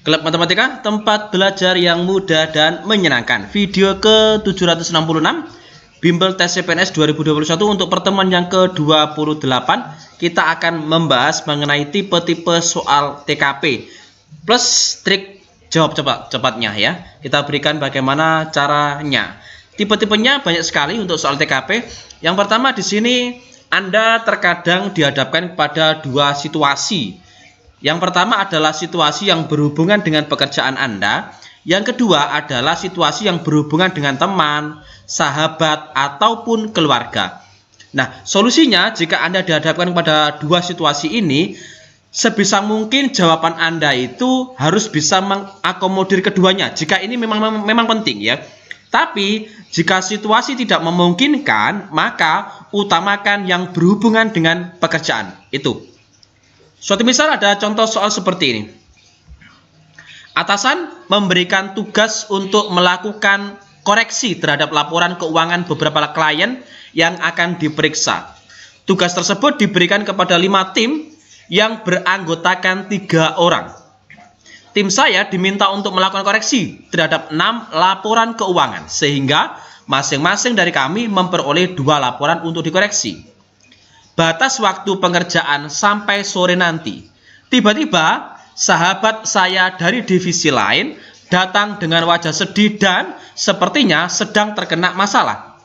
Klub Matematika, tempat belajar yang mudah dan menyenangkan. Video ke-766 Bimbel Tes CPNS 2021 untuk pertemuan yang ke-28. Kita akan membahas mengenai tipe-tipe soal TKP plus trik jawab cepatnya ya. Kita berikan bagaimana caranya. Tipe-tipenya banyak sekali untuk soal TKP. Yang pertama di sini Anda terkadang dihadapkan pada dua situasi. Yang pertama adalah situasi yang berhubungan dengan pekerjaan Anda. Yang kedua adalah situasi yang berhubungan dengan teman, sahabat, ataupun keluarga. Nah, solusinya jika Anda dihadapkan pada dua situasi ini, sebisa mungkin jawaban Anda itu harus bisa mengakomodir keduanya. Jika ini memang penting ya. Tapi jika situasi tidak memungkinkan, maka utamakan yang berhubungan dengan pekerjaan. Itu. Suatu misal ada contoh soal seperti ini. Atasan memberikan tugas untuk melakukan koreksi terhadap laporan keuangan beberapa klien yang akan diperiksa. Tugas tersebut diberikan kepada 5 tim yang beranggotakan 3 orang. Tim saya diminta untuk melakukan koreksi terhadap 6 laporan keuangan, sehingga masing-masing dari kami memperoleh 2 laporan untuk dikoreksi. Batas waktu pengerjaan sampai sore nanti. Tiba-tiba sahabat saya dari divisi lain datang dengan wajah sedih dan sepertinya sedang terkena masalah.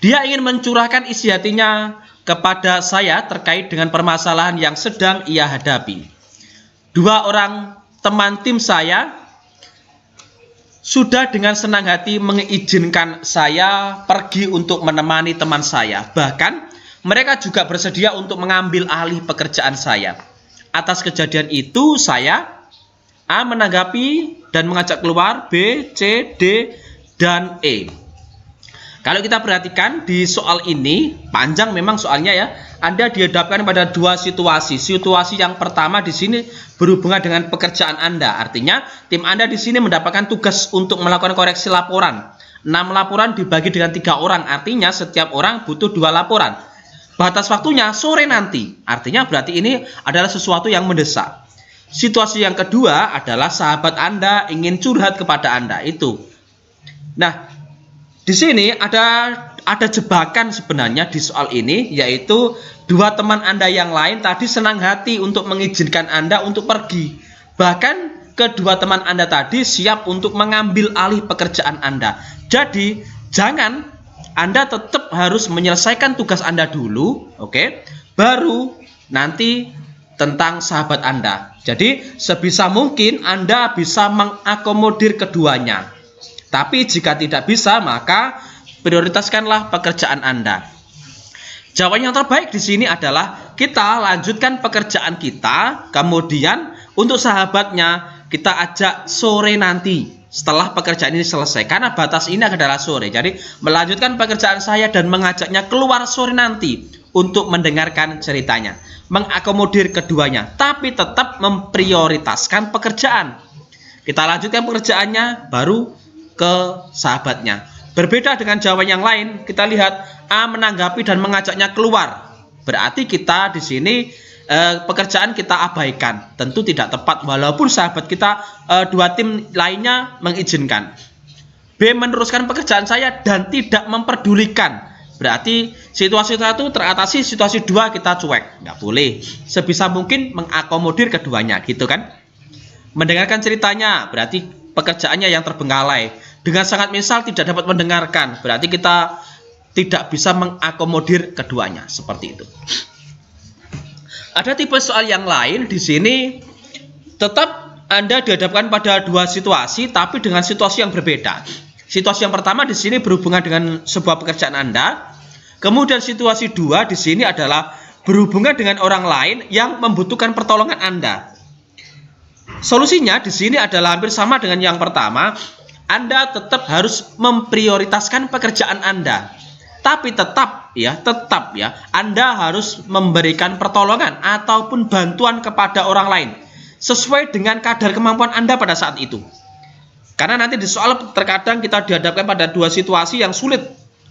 Dia ingin mencurahkan isi hatinya kepada saya terkait dengan permasalahan yang sedang ia hadapi. 2 orang teman tim saya sudah dengan senang hati mengizinkan saya pergi untuk menemani teman saya. Bahkan mereka juga bersedia untuk mengambil alih pekerjaan saya. Atas kejadian itu, saya A menanggapi dan mengajak keluar, B, C, D, dan E. Kalau kita perhatikan di soal ini, panjang memang soalnya ya. Anda dihadapkan pada dua situasi. Situasi yang pertama di sini berhubungan dengan pekerjaan Anda. Artinya, tim Anda di sini mendapatkan tugas untuk melakukan koreksi laporan. 6 laporan dibagi dengan 3 orang. Artinya, setiap orang butuh 2 laporan. Batas waktunya sore nanti. Artinya berarti ini adalah sesuatu yang mendesak. Situasi yang kedua adalah sahabat Anda ingin curhat kepada Anda. Itu. Nah, di sini ada jebakan sebenarnya di soal ini, yaitu 2 teman Anda yang lain tadi senang hati untuk mengizinkan Anda untuk pergi. Bahkan kedua teman Anda tadi siap untuk mengambil alih pekerjaan Anda. Jadi, jangan Anda tetap harus menyelesaikan tugas Anda dulu, oke? Baru nanti tentang sahabat Anda. Jadi, sebisa mungkin Anda bisa mengakomodir keduanya. Tapi jika tidak bisa, maka prioritaskanlah pekerjaan Anda. Jawaban yang terbaik di sini adalah kita lanjutkan pekerjaan kita, kemudian untuk sahabatnya kita ajak sore nanti. Setelah pekerjaan ini selesai, karena batas ini adalah sore. Jadi melanjutkan pekerjaan saya dan mengajaknya keluar sore nanti untuk mendengarkan ceritanya, mengakomodir keduanya, tapi tetap memprioritaskan pekerjaan. Kita lanjutkan pekerjaannya, baru ke sahabatnya. Berbeda dengan jawaban yang lain, kita lihat A menanggapi dan mengajaknya keluar. Berarti kita di sini pekerjaan kita abaikan, tentu tidak tepat walaupun sahabat kita 2 tim lainnya mengizinkan. B meneruskan pekerjaan saya dan tidak memperdulikan, berarti situasi 1 teratasi, situasi 2 kita cuek, nggak boleh. Sebisa mungkin mengakomodir keduanya, gitu kan. Mendengarkan ceritanya, berarti pekerjaannya yang terbengkalai. Dengan sangat misal tidak dapat mendengarkan, berarti kita tidak bisa mengakomodir keduanya, seperti itu. Ada tipe soal yang lain di sini, tetap Anda dihadapkan pada dua situasi, tapi dengan situasi yang berbeda. Situasi yang pertama di sini berhubungan dengan sebuah pekerjaan Anda. Kemudian situasi 2 di sini adalah berhubungan dengan orang lain yang membutuhkan pertolongan Anda. Solusinya di sini adalah hampir sama dengan yang pertama. Anda tetap harus memprioritaskan pekerjaan Anda. Tapi tetap ya, Anda harus memberikan pertolongan ataupun bantuan kepada orang lain sesuai dengan kadar kemampuan Anda pada saat itu. Karena nanti di soal terkadang kita dihadapkan pada dua situasi yang sulit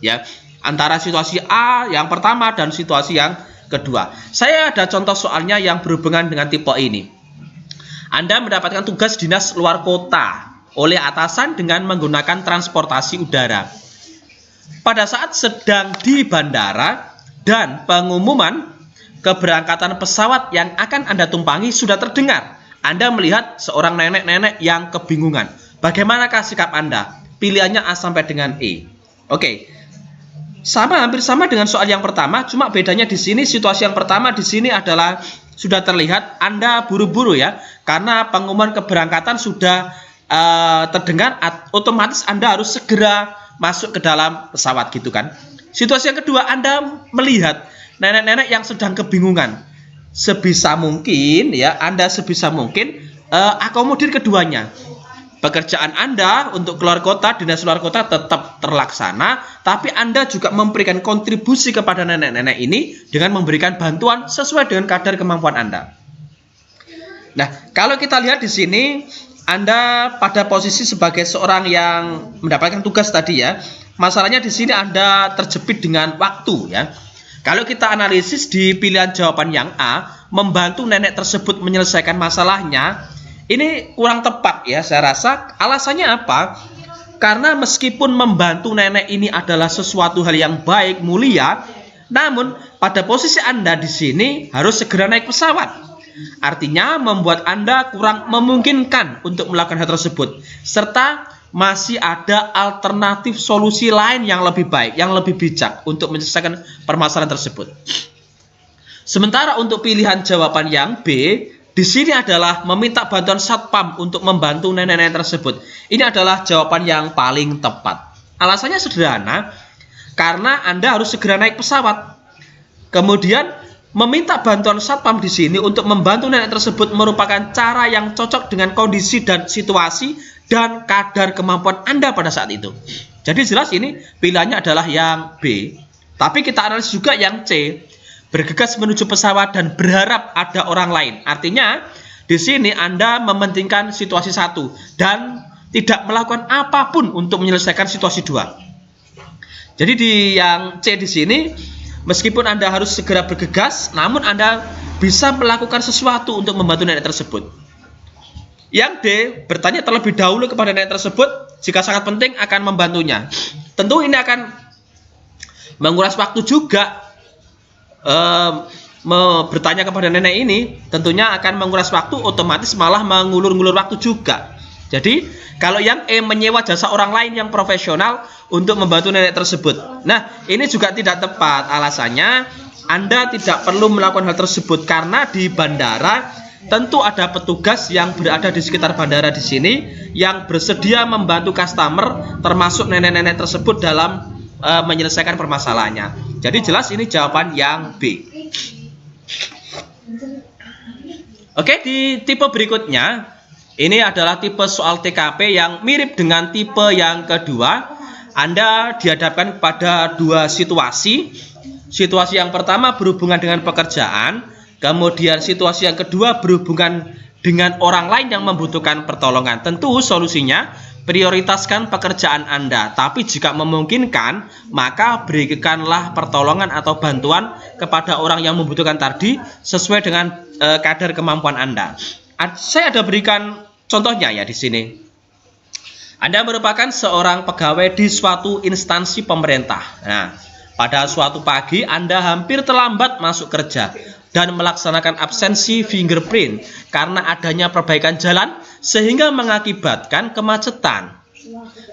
ya, antara situasi A yang pertama dan situasi yang kedua. Saya ada contoh soalnya yang berhubungan dengan tipe ini. Anda mendapatkan tugas dinas luar kota oleh atasan dengan menggunakan transportasi udara. Pada saat sedang di bandara dan pengumuman keberangkatan pesawat yang akan Anda tumpangi sudah terdengar, Anda melihat seorang nenek-nenek yang kebingungan. Bagaimanakah sikap Anda? Pilihannya A sampai dengan E. Oke. Hampir sama dengan soal yang pertama, cuma bedanya di sini situasi yang pertama di sini adalah sudah terlihat Anda buru-buru ya, karena pengumuman keberangkatan sudah terdengar, otomatis Anda harus segera masuk ke dalam pesawat gitu kan. Situasi yang kedua, Anda melihat nenek-nenek yang sedang kebingungan. Sebisa mungkin ya, Anda sebisa mungkin akomodir keduanya. Pekerjaan Anda untuk keluar kota, dinas luar kota tetap terlaksana, tapi Anda juga memberikan kontribusi kepada nenek-nenek ini dengan memberikan bantuan sesuai dengan kadar kemampuan Anda. Nah, kalau kita lihat di sini, Anda pada posisi sebagai seorang yang mendapatkan tugas tadi ya. Masalahnya di sini Anda terjepit dengan waktu ya. Kalau kita analisis di pilihan jawaban yang A, membantu nenek tersebut menyelesaikan masalahnya, ini kurang tepat ya, saya rasa. Alasannya apa? Karena meskipun membantu nenek ini adalah sesuatu hal yang baik, mulia, namun pada posisi Anda di sini harus segera naik pesawat. Artinya membuat Anda kurang memungkinkan untuk melakukan hal tersebut. Serta masih ada alternatif solusi lain yang lebih baik, yang lebih bijak untuk menyelesaikan permasalahan tersebut. Sementara untuk pilihan jawaban yang B, di sini adalah meminta bantuan satpam untuk membantu nenek-nenek tersebut. Ini adalah jawaban yang paling tepat. Alasannya sederhana, karena Anda harus segera naik pesawat. Kemudian meminta bantuan satpam di sini untuk membantu nenek tersebut merupakan cara yang cocok dengan kondisi dan situasi dan kadar kemampuan Anda pada saat itu. Jadi jelas ini pilihannya adalah yang B. Tapi kita analisis juga yang C. Bergegas menuju pesawat dan berharap ada orang lain. Artinya di sini Anda mementingkan situasi 1 dan tidak melakukan apapun untuk menyelesaikan situasi 2. Jadi di yang C di sini, meskipun Anda harus segera bergegas, namun Anda bisa melakukan sesuatu untuk membantu nenek tersebut. Yang D, bertanya terlebih dahulu kepada nenek tersebut jika sangat penting akan membantunya. Tentu ini akan menguras waktu juga. Bertanya kepada nenek ini tentunya akan menguras waktu, otomatis malah mengulur-ngulur waktu juga. Jadi kalau yang E, menyewa jasa orang lain yang profesional untuk membantu nenek tersebut. Nah, ini juga tidak tepat. Alasannya Anda tidak perlu melakukan hal tersebut karena di bandara tentu ada petugas yang berada di sekitar bandara di sini yang bersedia membantu customer, termasuk nenek-nenek tersebut dalam menyelesaikan permasalahannya. Jadi jelas ini jawaban yang B. Oke, di tipe berikutnya, ini adalah tipe soal TKP yang mirip dengan tipe yang kedua. Anda dihadapkan pada dua situasi. Situasi yang pertama berhubungan dengan pekerjaan, kemudian situasi yang kedua berhubungan dengan orang lain yang membutuhkan pertolongan. Tentu solusinya prioritaskan pekerjaan Anda, tapi jika memungkinkan, maka berikanlah pertolongan atau bantuan kepada orang yang membutuhkan tadi sesuai dengan kadar kemampuan Anda. Saya ada berikan contohnya ya di sini. Anda merupakan seorang pegawai di suatu instansi pemerintah. Nah, pada suatu pagi Anda hampir terlambat masuk kerja dan melaksanakan absensi fingerprint karena adanya perbaikan jalan sehingga mengakibatkan kemacetan.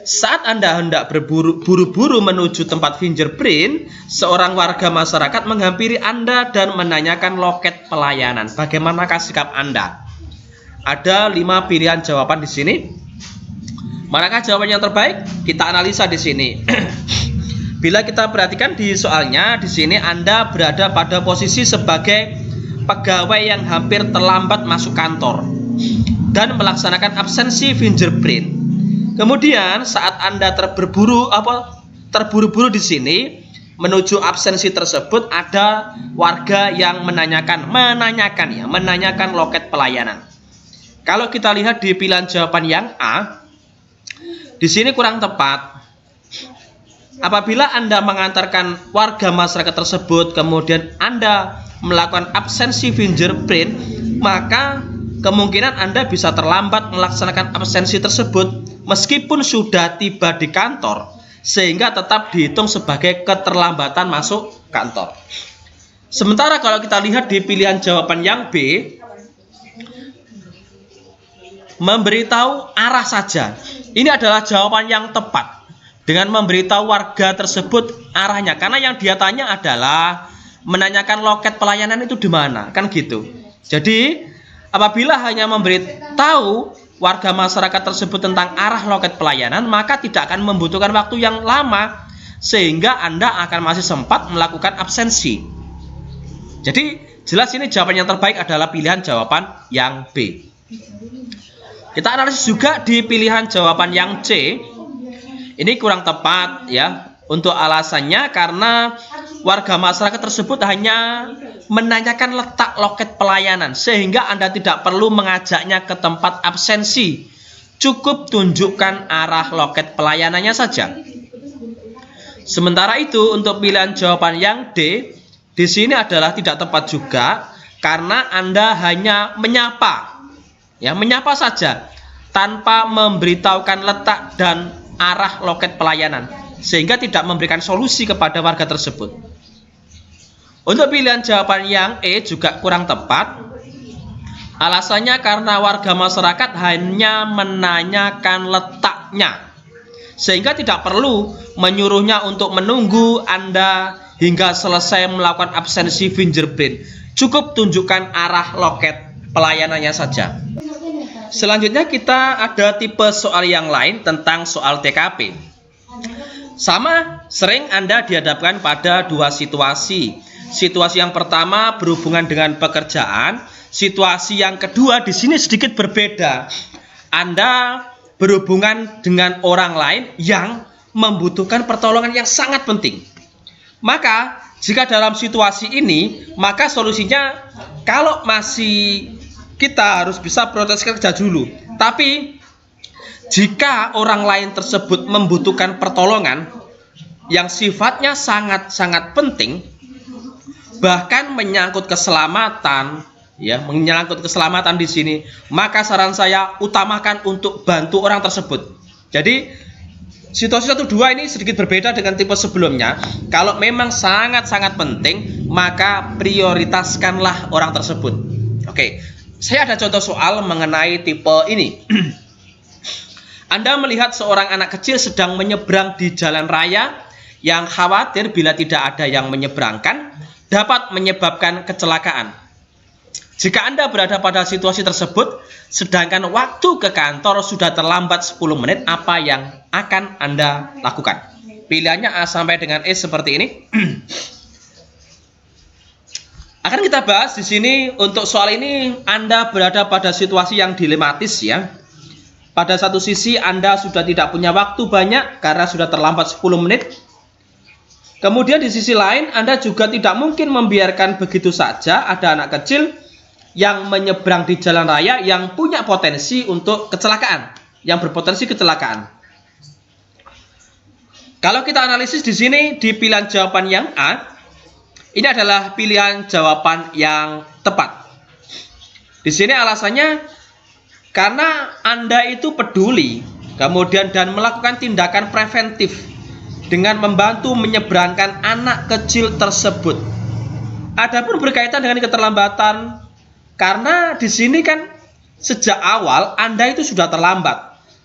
Saat Anda hendak buru-buru menuju tempat fingerprint, seorang warga masyarakat menghampiri Anda dan menanyakan loket pelayanan. Bagaimanakah sikap Anda? Ada 5 pilihan jawaban di sini. Manakah jawaban yang terbaik? Kita analisa di sini. Bila kita perhatikan di soalnya, di sini Anda berada pada posisi sebagai pegawai yang hampir terlambat masuk kantor dan melaksanakan absensi fingerprint. Kemudian saat Anda terburu-buru di sini menuju absensi tersebut, ada warga yang menanyakan loket pelayanan. Kalau kita lihat di pilihan jawaban yang A, di sini kurang tepat. Apabila Anda mengantarkan warga masyarakat tersebut, kemudian Anda melakukan absensi fingerprint, maka kemungkinan Anda bisa terlambat melaksanakan absensi tersebut meskipun sudah tiba di kantor, sehingga tetap dihitung sebagai keterlambatan masuk kantor. Sementara kalau kita lihat di pilihan jawaban yang B, memberitahu arah saja. Ini adalah jawaban yang tepat dengan memberitahu warga tersebut arahnya, karena yang dia tanya adalah menanyakan loket pelayanan itu di mana, kan gitu. Jadi apabila hanya memberitahu warga masyarakat tersebut tentang arah loket pelayanan, maka tidak akan membutuhkan waktu yang lama, sehingga Anda akan masih sempat melakukan absensi. Jadi jelas ini jawaban yang terbaik adalah pilihan jawaban yang B. Kita analisis juga di pilihan jawaban yang C. Ini kurang tepat ya. Untuk alasannya karena warga masyarakat tersebut hanya menanyakan letak loket pelayanan, sehingga Anda tidak perlu mengajaknya ke tempat absensi. Cukup tunjukkan arah loket pelayanannya saja. Sementara itu untuk pilihan jawaban yang D, di sini adalah tidak tepat juga karena Anda hanya menyapa. Ya, menyapa saja tanpa memberitahukan letak dan arah loket pelayanan, sehingga tidak memberikan solusi kepada warga tersebut. Untuk pilihan jawaban yang E juga kurang tepat. Alasannya karena warga masyarakat hanya menanyakan letaknya, sehingga tidak perlu menyuruhnya untuk menunggu Anda hingga selesai melakukan absensi fingerprint. Cukup tunjukkan arah loket pelayanannya saja. Selanjutnya kita ada tipe soal yang lain tentang soal TKP. Sama, sering Anda dihadapkan pada dua situasi. Situasi yang pertama berhubungan dengan pekerjaan. Situasi yang kedua di sini sedikit berbeda. Anda berhubungan dengan orang lain yang membutuhkan pertolongan yang sangat penting. Maka jika dalam situasi ini, maka solusinya kalau masih kita harus bisa protes kerja dulu. Tapi jika orang lain tersebut membutuhkan pertolongan yang sifatnya sangat-sangat penting, bahkan menyangkut keselamatan, ya, menyangkut keselamatan di sini, maka saran saya utamakan untuk bantu orang tersebut. Jadi situasi 1, 2 ini sedikit berbeda dengan tipe sebelumnya. Kalau memang sangat-sangat penting, maka prioritaskanlah orang tersebut. Oke, saya ada contoh soal mengenai tipe ini. Anda melihat seorang anak kecil sedang menyeberang di jalan raya yang khawatir bila tidak ada yang menyeberangkan dapat menyebabkan kecelakaan. Jika Anda berada pada situasi tersebut, sedangkan waktu ke kantor sudah terlambat 10 menit, apa yang akan Anda lakukan? Pilihannya A sampai dengan E seperti ini. Akan kita bahas di sini. Untuk soal ini Anda berada pada situasi yang dilematis ya. Pada satu sisi Anda sudah tidak punya waktu banyak karena sudah terlambat 10 menit. Kemudian di sisi lain Anda juga tidak mungkin membiarkan begitu saja ada anak kecil yang menyeberang di jalan raya yang punya potensi untuk kecelakaan, yang berpotensi kecelakaan. Kalau kita analisis di sini di pilihan jawaban yang A, ini adalah pilihan jawaban yang tepat. Di sini alasannya karena Anda itu peduli, kemudian dan melakukan tindakan preventif dengan membantu menyeberangkan anak kecil tersebut. Adapun berkaitan dengan keterlambatan, karena di sini kan sejak awal Anda itu sudah terlambat.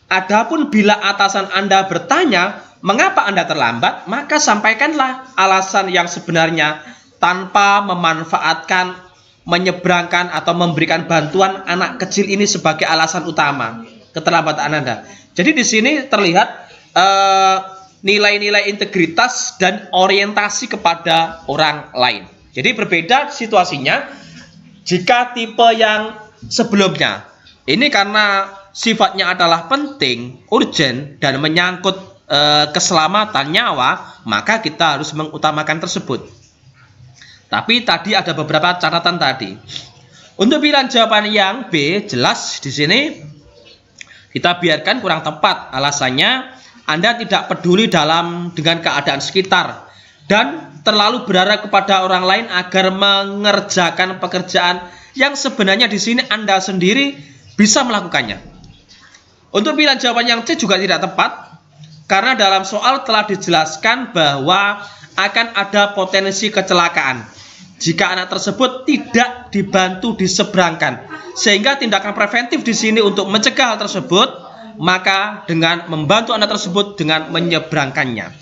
Adapun bila atasan Anda bertanya mengapa Anda terlambat, maka sampaikanlah alasan yang sebenarnya tanpa memanfaatkan menyeberangkan atau memberikan bantuan anak kecil ini sebagai alasan utama keterlambatan Anda. Jadi di sini terlihat nilai-nilai integritas dan orientasi kepada orang lain. Jadi berbeda situasinya jika tipe yang sebelumnya. Ini karena sifatnya adalah penting, urgent, dan menyangkut keselamatan nyawa, maka kita harus mengutamakan tersebut. Tapi tadi ada beberapa catatan tadi. Untuk pilihan jawaban yang B, jelas di sini kita biarkan kurang tepat. Alasannya Anda tidak peduli dengan keadaan sekitar dan terlalu berharap kepada orang lain agar mengerjakan pekerjaan yang sebenarnya di sini Anda sendiri bisa melakukannya. Untuk pilihan jawaban yang C juga tidak tepat, karena dalam soal telah dijelaskan bahwa akan ada potensi kecelakaan jika anak tersebut tidak dibantu diseberangkan. Sehingga tindakan preventif di sini untuk mencegah hal tersebut, maka dengan membantu anak tersebut dengan menyeberangkannya.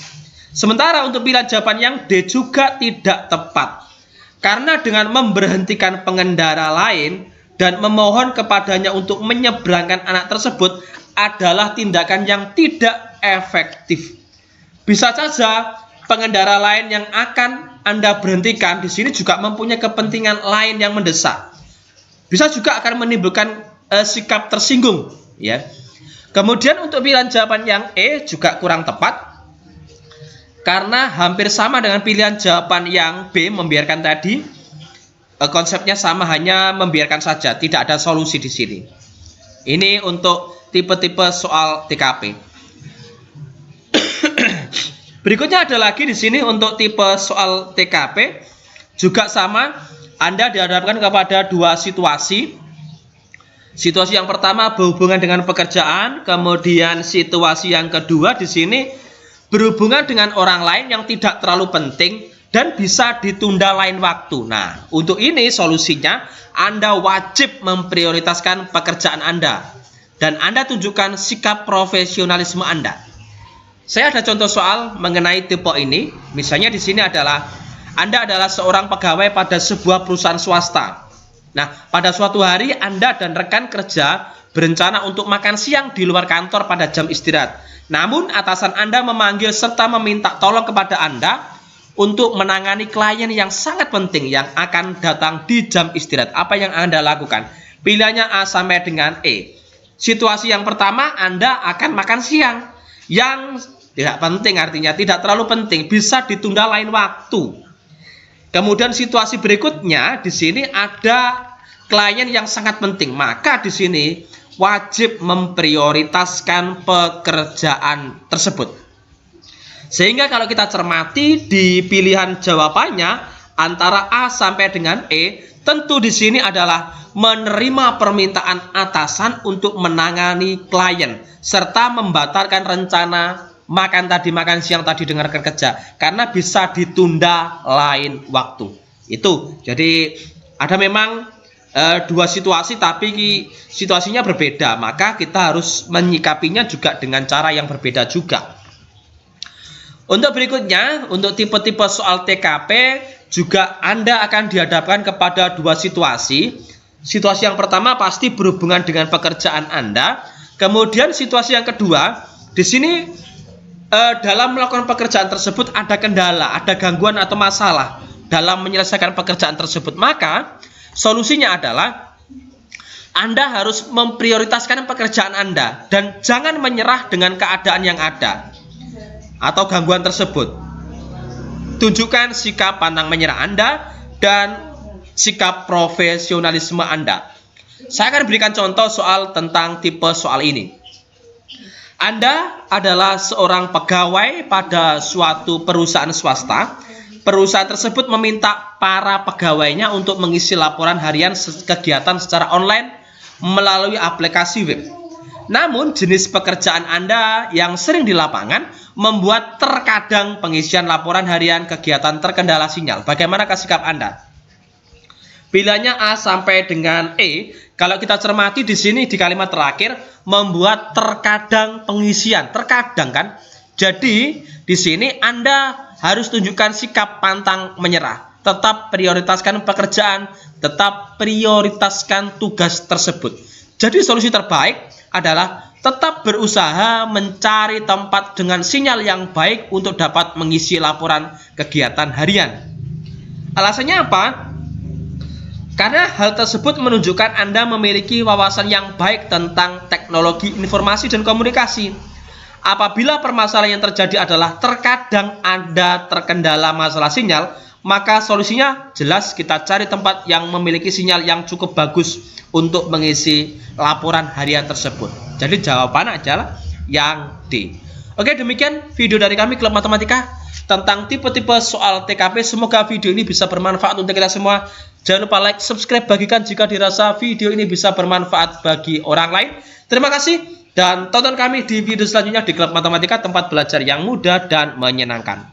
Sementara untuk pilihan jawaban yang D juga tidak tepat, karena dengan memberhentikan pengendara lain dan memohon kepadanya untuk menyeberangkan anak tersebut adalah tindakan yang tidak efektif. Bisa saja pengendara lain yang akan Anda berhentikan di sini juga mempunyai kepentingan lain yang mendesak. Bisa juga akan menimbulkan sikap tersinggung, ya. Kemudian untuk pilihan jawaban yang E juga kurang tepat, karena hampir sama dengan pilihan jawaban yang B, membiarkan tadi. Konsepnya sama, hanya membiarkan saja, tidak ada solusi di sini. Ini untuk tipe-tipe soal TKP. Berikutnya ada lagi di sini untuk tipe soal TKP, juga sama. Anda dihadapkan kepada dua situasi. Situasi yang pertama berhubungan dengan pekerjaan, kemudian situasi yang kedua di sini berhubungan dengan orang lain yang tidak terlalu penting dan bisa ditunda lain waktu. Nah, untuk ini solusinya Anda wajib memprioritaskan pekerjaan Anda dan Anda tunjukkan sikap profesionalisme Anda. Saya ada contoh soal mengenai tipe ini. Misalnya di sini adalah Anda adalah seorang pegawai pada sebuah perusahaan swasta. Nah, pada suatu hari Anda dan rekan kerja berencana untuk makan siang di luar kantor pada jam istirahat. Namun atasan Anda memanggil serta meminta tolong kepada Anda untuk menangani klien yang sangat penting yang akan datang di jam istirahat. Apa yang Anda lakukan? Pilihannya A sampai dengan E. Situasi yang pertama, Anda akan makan siang yang tidak penting, artinya tidak terlalu penting, bisa ditunda lain waktu. Kemudian situasi berikutnya di sini ada klien yang sangat penting, maka di sini wajib memprioritaskan pekerjaan tersebut. Sehingga kalau kita cermati di pilihan jawabannya antara A sampai dengan E, tentu di sini adalah menerima permintaan atasan untuk menangani klien serta membatalkan rencana makan siang tadi dengan rekan kerja karena bisa ditunda lain waktu. Itu. Jadi ada memang dua situasi, tapi situasinya berbeda, maka kita harus menyikapinya juga dengan cara yang berbeda juga. Untuk berikutnya, untuk tipe-tipe soal TKP juga Anda akan dihadapkan kepada dua situasi. Situasi yang pertama pasti berhubungan dengan pekerjaan Anda. Kemudian situasi yang kedua, di sini dalam melakukan pekerjaan tersebut ada kendala, ada gangguan atau masalah dalam menyelesaikan pekerjaan tersebut. Maka solusinya adalah Anda harus memprioritaskan pekerjaan Anda dan jangan menyerah dengan keadaan yang ada atau gangguan tersebut. Tunjukkan sikap pantang menyerah Anda dan sikap profesionalisme Anda. Saya akan berikan contoh soal tentang tipe soal ini. Anda adalah seorang pegawai pada suatu perusahaan swasta. Perusahaan tersebut meminta para pegawainya untuk mengisi laporan harian kegiatan secara online melalui aplikasi web. Namun jenis pekerjaan Anda yang sering di lapangan membuat terkadang pengisian laporan harian kegiatan terkendala sinyal. Bagaimana sikap Anda? Pilihannya A sampai dengan E. Kalau kita cermati di sini di kalimat terakhir membuat terkadang pengisian, terkadang kan. Jadi di sini Anda harus tunjukkan sikap pantang menyerah. Tetap prioritaskan pekerjaan, tetap prioritaskan tugas tersebut. Jadi solusi terbaik adalah tetap berusaha mencari tempat dengan sinyal yang baik untuk dapat mengisi laporan kegiatan harian. Alasannya apa? Karena hal tersebut menunjukkan Anda memiliki wawasan yang baik tentang teknologi informasi dan komunikasi. Apabila permasalahan yang terjadi adalah terkadang Anda terkendala masalah sinyal, maka solusinya jelas kita cari tempat yang memiliki sinyal yang cukup bagus untuk mengisi laporan harian tersebut. Jadi jawaban adalah yang D. Oke, demikian video dari kami Klub Matematika. tentang tipe-tipe soal TKP. Semoga video ini bisa bermanfaat untuk kita semua. Jangan lupa like, subscribe, bagikan jika dirasa video ini bisa bermanfaat bagi orang lain. Terima kasih dan tonton kami di video selanjutnya di Klub Matematika, tempat belajar yang mudah dan menyenangkan.